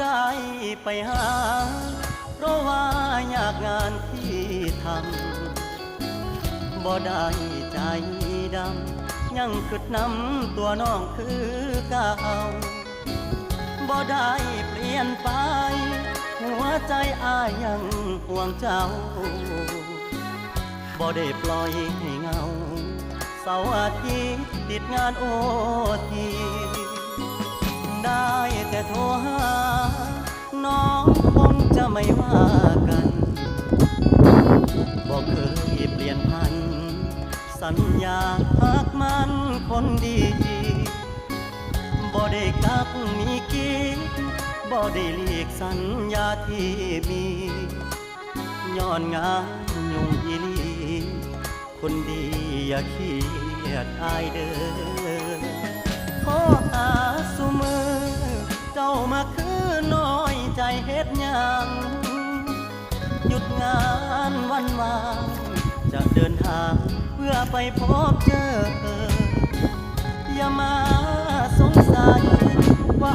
ได้ไปหาเพราะว่าอยากงานที่ทำบ่ได้ใจดำยังกึดน้ำตัวน้องคือเก่าบ่ได้เปลี่ยนไปหัวใจอ้ายยังห่วงเจ้าบ่ได้ปล่อยให้เงาเสาร์อาทิตย์ติดงานโอทีได้แต่โทรหาน้องคงจะไม่ว่ากันบอกเคยเปลี่ยนพันสัญญาหากมันคนดีบ่ได้กักมีกิ๊กบ่ได้หลีกสัญญาที่มีย้อนงานยุ่งอีลีคนดีอย่าเครียดอายเด้อขอหาสุมือเจ้ามาคือน้อยใจเฮ็ดหยังหยุดงานวันวานจะเดินทางเพื่อไปพบเจออย่ามาสงสัยว่า